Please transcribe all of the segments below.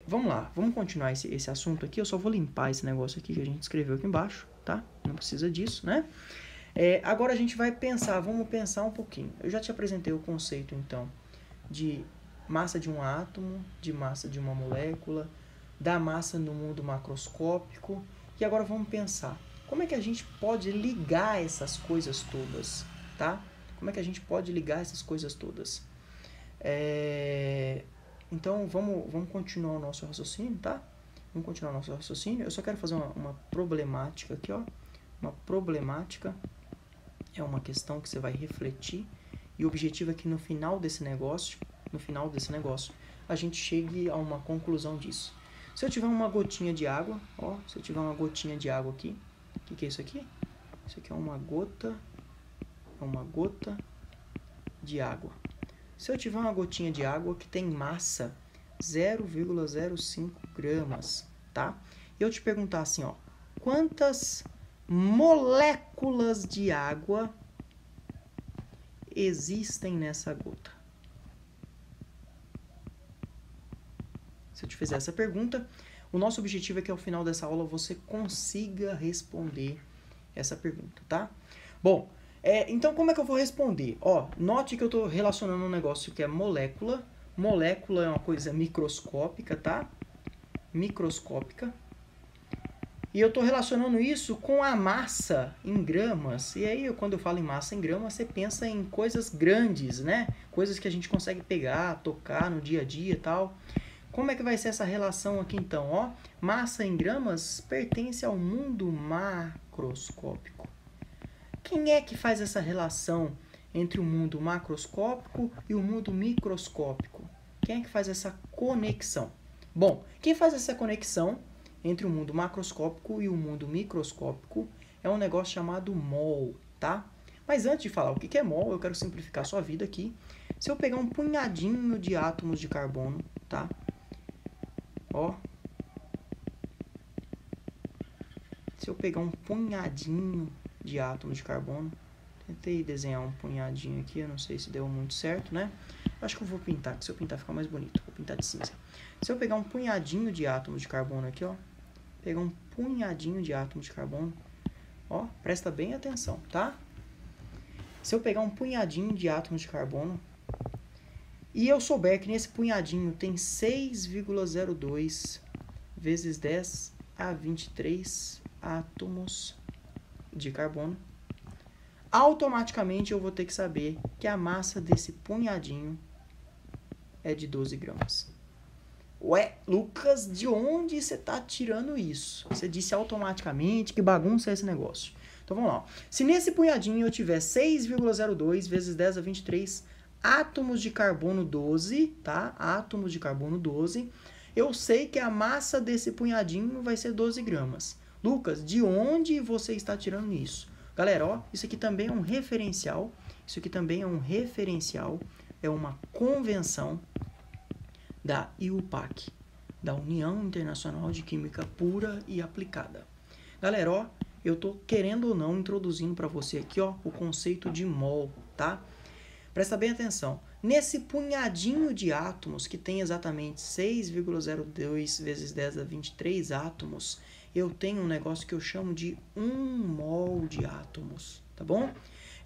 vamos lá, vamos continuar esse assunto aqui. Eu só vou limpar esse negócio aqui que a gente escreveu aqui embaixo, tá? Não precisa disso, né? Agora a gente vai pensar, vamos pensar um pouquinho. Eu já te apresentei o conceito, então, de massa de um átomo, de massa de uma molécula, da massa no mundo macroscópico. E agora vamos pensar, como é que a gente pode ligar essas coisas todas, tá? Como é que a gente pode ligar essas coisas todas? Então, vamos continuar o nosso raciocínio, tá? Vamos continuar o nosso raciocínio. Eu só quero fazer uma problemática aqui, ó. Uma problemática é uma questão que você vai refletir. E o objetivo é que no final desse negócio, a gente chegue a uma conclusão disso. Se eu tiver uma gotinha de água, ó, se eu tiver uma gotinha de água aqui, o que é isso aqui? Isso aqui é uma gota de água. Se eu tiver uma gotinha de água que tem massa 0,05 gramas, tá? E eu te perguntar assim, ó, quantas moléculas de água existem nessa gota? Se eu te fizer essa pergunta, o nosso objetivo é que ao final dessa aula você consiga responder essa pergunta, tá? Bom, então como é que eu vou responder? Ó, note que eu estou relacionando um negócio que é molécula. Molécula é uma coisa microscópica, tá? Microscópica. E eu estou relacionando isso com a massa em gramas. E aí, quando eu falo em massa em gramas, você pensa em coisas grandes, né? Coisas que a gente consegue pegar, tocar no dia a dia e tal. Como é que vai ser essa relação aqui então? Ó, massa em gramas pertence ao mundo macroscópico. Quem é que faz essa relação entre o mundo macroscópico e o mundo microscópico? Quem é que faz essa conexão? Bom, quem faz essa conexão entre o mundo macroscópico e o mundo microscópico é um negócio chamado mol, tá? Mas antes de falar o que é mol, eu quero simplificar a sua vida aqui. Se eu pegar um punhadinho de átomos de carbono, tá? Ó. Se eu pegar um punhadinho de átomos de carbono, tentei desenhar um punhadinho aqui, eu não sei se deu muito certo, né? Acho que eu vou pintar, que se eu pintar fica mais bonito. Vou pintar de cinza. Se eu pegar um punhadinho de átomos de carbono aqui, ó, pegar um punhadinho de átomos de carbono, ó, presta bem atenção, tá? Se eu pegar um punhadinho de átomos de carbono e eu souber que nesse punhadinho tem 6,02 vezes 10 a 23 átomos de carbono, automaticamente eu vou ter que saber que a massa desse punhadinho é de 12 gramas. Ué, Lucas, de onde você está tirando isso? Você disse automaticamente, que bagunça é esse negócio? Então vamos lá. Se nesse punhadinho eu tiver 6,02 vezes 10 a 23 átomos de carbono 12, tá? Átomos de carbono 12, eu sei que a massa desse punhadinho vai ser 12 gramas. Lucas, de onde você está tirando isso? Galera, ó, isso aqui também é um referencial. É uma convenção da IUPAC, da União Internacional de Química Pura e Aplicada. Galera, ó, eu tô querendo ou não introduzindo para você aqui, ó, o conceito de mol, tá? Presta bem atenção. Nesse punhadinho de átomos, que tem exatamente 6,02 vezes 10 a 23 átomos, eu tenho um negócio que eu chamo de 1 mol de átomos, tá bom?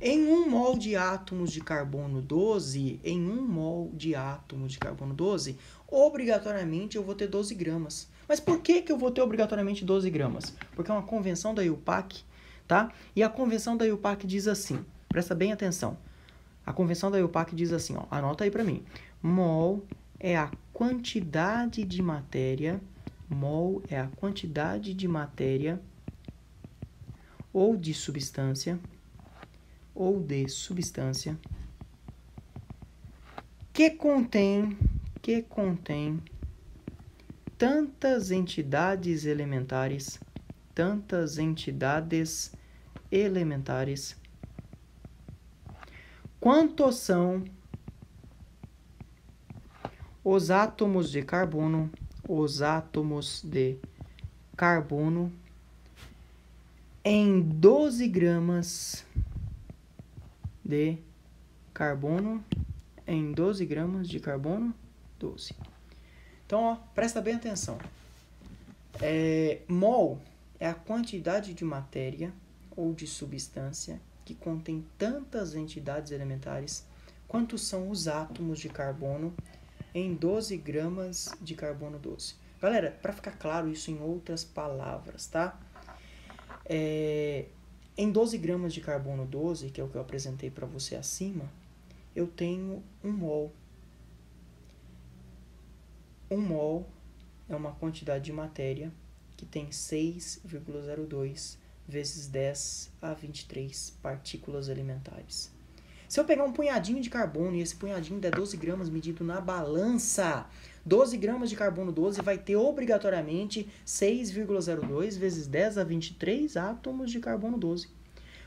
Em 1 mol de átomos de carbono 12, obrigatoriamente eu vou ter 12 gramas. Mas por que eu vou ter obrigatoriamente 12 gramas? Porque é uma convenção da IUPAC, tá? E a convenção da IUPAC diz assim, presta bem atenção. A convenção da IUPAC diz assim, ó, anota aí para mim. Mol é a quantidade de matéria, ou de substância, que contém tantas entidades elementares quantos são os átomos de carbono em 12 gramas de carbono 12. Então, ó, presta bem atenção. Mol é a quantidade de matéria ou de substância que contém tantas entidades elementares quanto são os átomos de carbono em 12 gramas de carbono 12. Galera, para ficar claro isso em outras palavras, tá? Em 12 gramas de carbono 12, que é o que eu apresentei para você acima, eu tenho 1 mol. 1 mol é uma quantidade de matéria que tem 6,02 vezes 10 a 23 partículas elementares. Se eu pegar um punhadinho de carbono e esse punhadinho der 12 gramas medido na balança, 12 gramas de carbono 12 vai ter obrigatoriamente 6,02 vezes 10 a 23 átomos de carbono 12.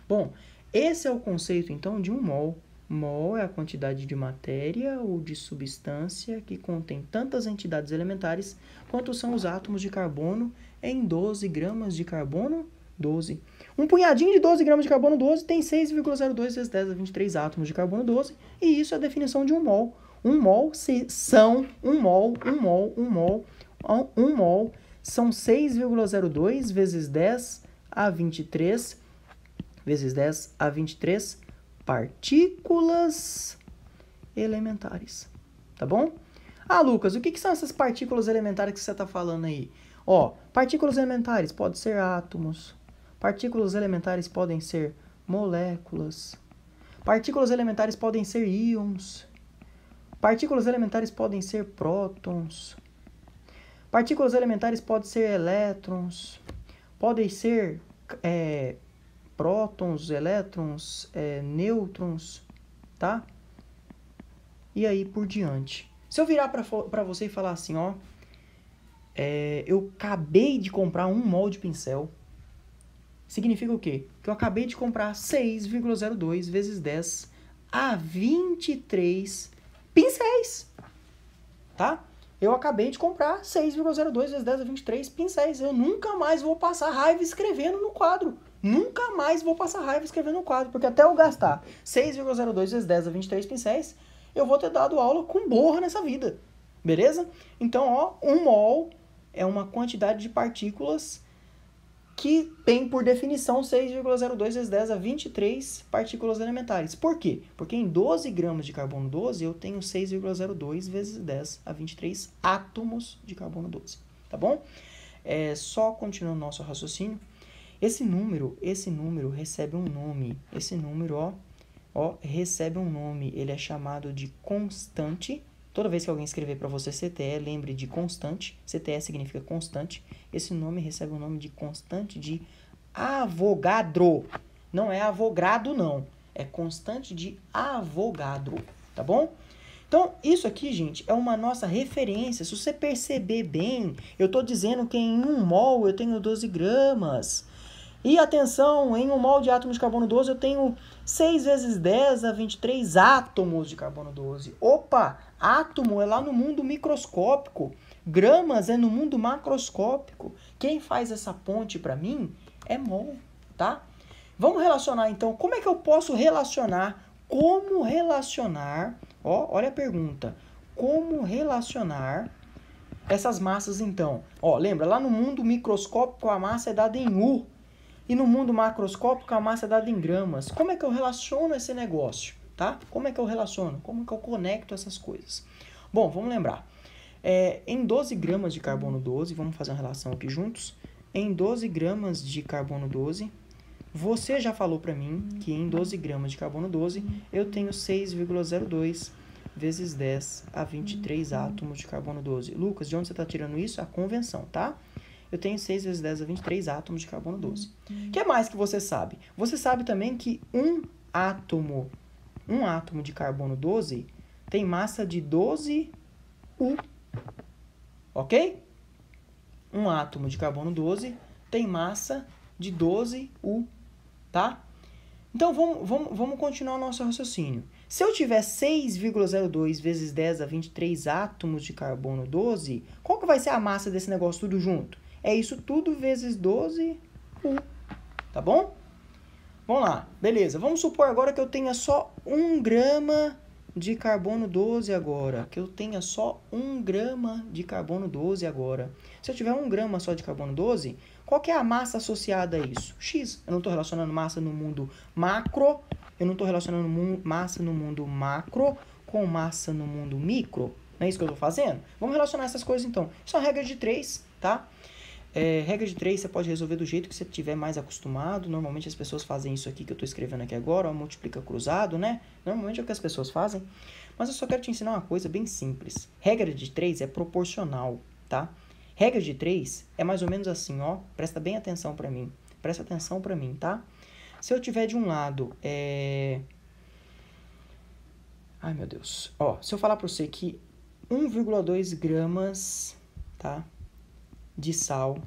Bom, esse é o conceito então de 1 mol. Mol é a quantidade de matéria ou de substância que contém tantas entidades elementares quanto são os átomos de carbono em 12 gramas de carbono 12. Um punhadinho de 12 gramas de carbono 12 tem 6,02 vezes 10 a 23 átomos de carbono 12, e isso é a definição de 1 mol. 1 mol são 6,02 vezes 10 a 23 partículas elementares. Tá bom? Ah, Lucas, o que são essas partículas elementares que você está falando aí? Ó, partículas elementares podem ser átomos. Partículas elementares podem ser moléculas. Partículas elementares podem ser íons. Partículas elementares podem ser prótons. Partículas elementares podem ser elétrons. Podem ser prótons, elétrons, nêutrons, tá? E aí por diante. Se eu virar para você e falar assim, ó, eu acabei de comprar 1 mol de pincel, significa o quê? Que eu acabei de comprar 6,02 vezes 10 a 23 pincéis, tá? Eu acabei de comprar 6,02 vezes 10 a 23 pincéis. Eu nunca mais vou passar raiva escrevendo no quadro. Nunca mais vou passar raiva escrevendo no quadro, porque até eu gastar 6,02 vezes 10 a 23 pincéis, eu vou ter dado aula com borra nessa vida. Beleza? Então, ó, 1 mol é uma quantidade de partículas que tem, por definição, 6,02 vezes 10 a 23 partículas elementares. Por quê? Porque em 12 gramas de carbono 12, eu tenho 6,02 vezes 10 a 23 átomos de carbono 12. Tá bom? Só continuando nosso raciocínio. Esse número recebe um nome. Esse número, ó, recebe um nome. Ele é chamado de constante. Toda vez que alguém escrever para você CTE, lembre de constante. CTE significa constante. Esse nome recebe o nome de constante de Avogadro. Não é Avogadro, não. É constante de Avogadro, tá bom? Então, isso aqui, gente, é uma nossa referência. Se você perceber bem, eu estou dizendo que em 1 mol eu tenho 12 gramas. E atenção, em 1 mol de átomos de carbono 12 eu tenho 6 vezes 10 a 23 átomos de carbono 12. Opa, átomo é lá no mundo microscópico, gramas é no mundo macroscópico. Quem faz essa ponte para mim é mol, tá? Vamos relacionar então, como é que eu posso relacionar? Como relacionar, ó, olha a pergunta, como relacionar essas massas então? Ó, lembra, lá no mundo microscópico a massa é dada em U. E no mundo macroscópico a massa é dada em gramas. Como é que eu relaciono esse negócio? Tá? Como é que eu relaciono? Como é que eu conecto essas coisas? Bom, vamos lembrar. Em 12 gramas de carbono 12, vamos fazer uma relação aqui juntos. Em 12 gramas de carbono 12, você já falou para mim que em 12 gramas de carbono 12 eu tenho 6,02 vezes 10 a 23 átomos de carbono 12. Lucas, de onde você está tirando isso? A convenção, tá? Eu tenho 6 vezes 10 a 23 átomos de carbono 12. O que mais que você sabe? Você sabe também que um átomo de carbono 12 tem massa de 12U. Ok? Um átomo de carbono 12 tem massa de 12U. Tá? Então, vamos continuar o nosso raciocínio. Se eu tiver 6,02 vezes 10 a 23 átomos de carbono 12, qual que vai ser a massa desse negócio tudo junto? É isso tudo vezes 12U, tá bom? Vamos lá, beleza. Vamos supor agora que eu tenha só 1 grama de carbono 12 agora, que eu tenha só 1 grama de carbono 12 agora. Se eu tiver 1 grama só de carbono 12, qual que é a massa associada a isso? X. Eu não estou relacionando massa no mundo macro, eu não estou relacionando massa no mundo macro com massa no mundo micro. Não é isso que eu estou fazendo? Vamos relacionar essas coisas então. Isso é uma regra de 3, tá? Regra de 3 você pode resolver do jeito que você estiver mais acostumado. Normalmente as pessoas fazem isso aqui que eu estou escrevendo aqui agora, ó, multiplica cruzado, né? Normalmente é o que as pessoas fazem. Mas eu só quero te ensinar uma coisa bem simples. Regra de 3 é proporcional, tá? Regra de 3 é mais ou menos assim, ó. Presta bem atenção para mim. Presta atenção para mim, tá? Se eu tiver de um lado, ai, meu Deus. Ó, se eu falar para você que 1,2 gramas, tá, de sal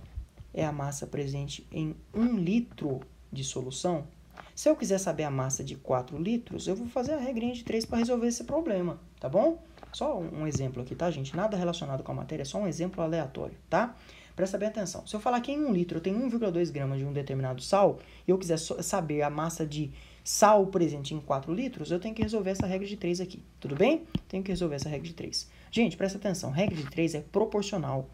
é a massa presente em 1 litro de solução. Se eu quiser saber a massa de 4 litros, eu vou fazer a regrinha de 3 para resolver esse problema, tá bom? Só um exemplo aqui, tá, gente? Nada relacionado com a matéria, é só um exemplo aleatório, tá? Presta bem atenção. Se eu falar que em 1 litro eu tenho 1,2 gramas de um determinado sal, e eu quiser saber a massa de sal presente em 4 litros, eu tenho que resolver essa regra de 3 aqui, tudo bem? Tenho que resolver essa regra de 3. Gente, presta atenção, regra de 3 é proporcional.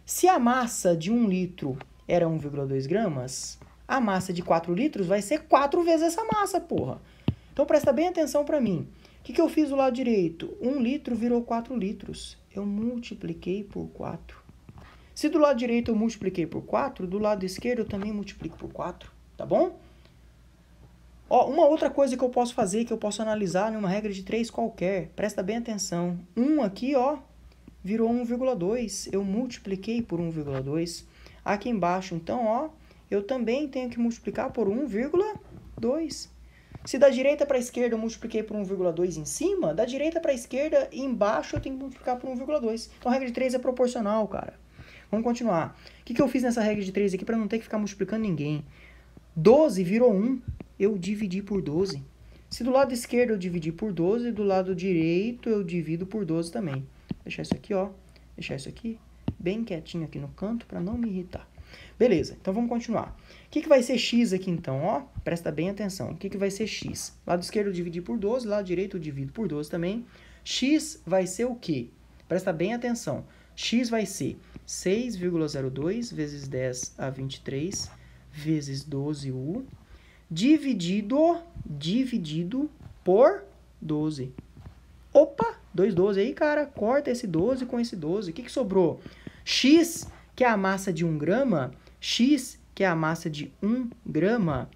Se a massa de 1 litro era 1,2 gramas, a massa de 4 litros vai ser 4 vezes essa massa, porra. Então, presta bem atenção para mim. O que eu fiz do lado direito? 1 litro virou 4 litros. Eu multipliquei por 4. Se do lado direito eu multipliquei por 4, do lado esquerdo eu também multiplico por 4, tá bom? Ó, uma outra coisa que eu posso fazer, que eu posso analisar numa regra de 3 qualquer, presta bem atenção. 1 aqui, ó, virou 1,2, eu multipliquei por 1,2. Aqui embaixo, então, ó, eu também tenho que multiplicar por 1,2. Se da direita para a esquerda eu multipliquei por 1,2 em cima, da direita para a esquerda e embaixo eu tenho que multiplicar por 1,2. Então a regra de 3 é proporcional, cara. Vamos continuar. O que eu fiz nessa regra de 3 aqui para não ter que ficar multiplicando ninguém? 12 virou 1, eu dividi por 12. Se do lado esquerdo eu dividi por 12, do lado direito eu divido por 12 também. Deixar isso aqui, ó. Deixar isso aqui bem quietinho aqui no canto para não me irritar. Beleza, então vamos continuar. O que vai ser x aqui então, ó? Presta bem atenção. O que vai ser x? Lado esquerdo eu dividi por 12, lado direito eu divido por 12 também. X vai ser o quê? Presta bem atenção. X vai ser 6,02 vezes 10 a 23 vezes 12u dividido por 12. Opa, 2 12 aí, cara. Corta esse 12 com esse 12. O que sobrou? X, que é a massa de 1 grama. X, que é a massa de 1 grama.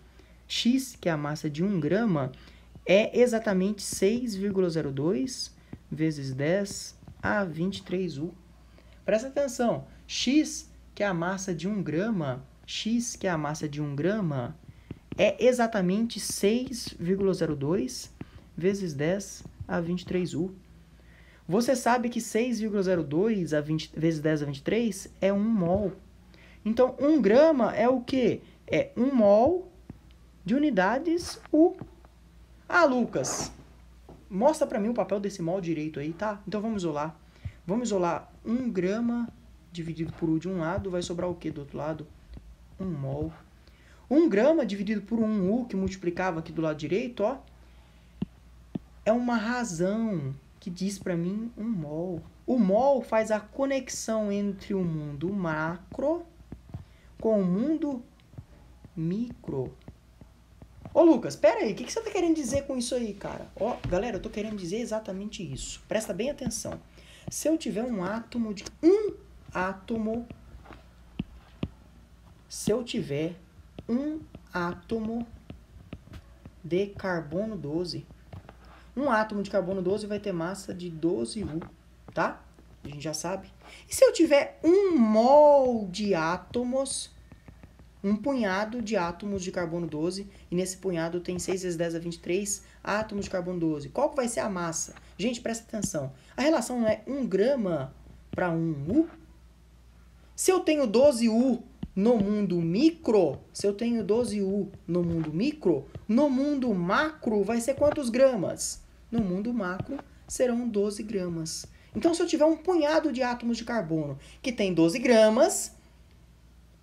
X, que é a massa de 1 grama, é exatamente 6,02 vezes 10 a 23u. Presta atenção. X, que é a massa de 1 grama. X, que é a massa de 1 grama, é exatamente 6,02 vezes 10 a 23u. Você sabe que 6,02 vezes 10 a 23 é 1 mol. Então, 1 grama é o quê? É 1 mol de unidades U. Ah, Lucas, mostra para mim o papel desse mol direito aí, tá? Então, vamos isolar. Vamos isolar 1 grama dividido por U de um lado, vai sobrar o quê do outro lado? 1 mol. 1 grama dividido por 1U, que multiplicava aqui do lado direito, ó, é uma razão que diz para mim 1 mol. O mol faz a conexão entre o mundo macro com o mundo micro. Ô, Lucas, pera aí, o que você tá querendo dizer com isso aí, cara? Ó, galera, eu tô querendo dizer exatamente isso. Presta bem atenção. Se eu tiver um átomo de... Se eu tiver um átomo de carbono 12, um átomo de carbono 12 vai ter massa de 12U, tá? A gente já sabe. E se eu tiver 1 mol de átomos, um punhado de átomos de carbono 12, e nesse punhado tem 6 vezes 10 a 23 átomos de carbono 12. Qual que vai ser a massa? Gente, presta atenção. A relação não é 1 grama para 1U? Se eu tenho 12U no mundo micro, no mundo macro vai ser quantos gramas? No mundo macro serão 12 gramas. Então, se eu tiver um punhado de átomos de carbono que tem 12 gramas,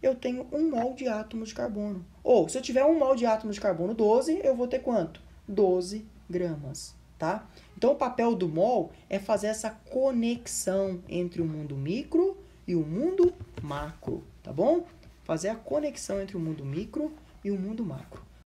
eu tenho 1 mol de átomos de carbono. Ou, se eu tiver 1 mol de átomos de carbono 12, eu vou ter quanto? 12 gramas. tá? Então, o papel do MOL é fazer essa conexão entre o mundo micro e o mundo macro, tá bom? Fazer a conexão entre o mundo micro e o mundo macro.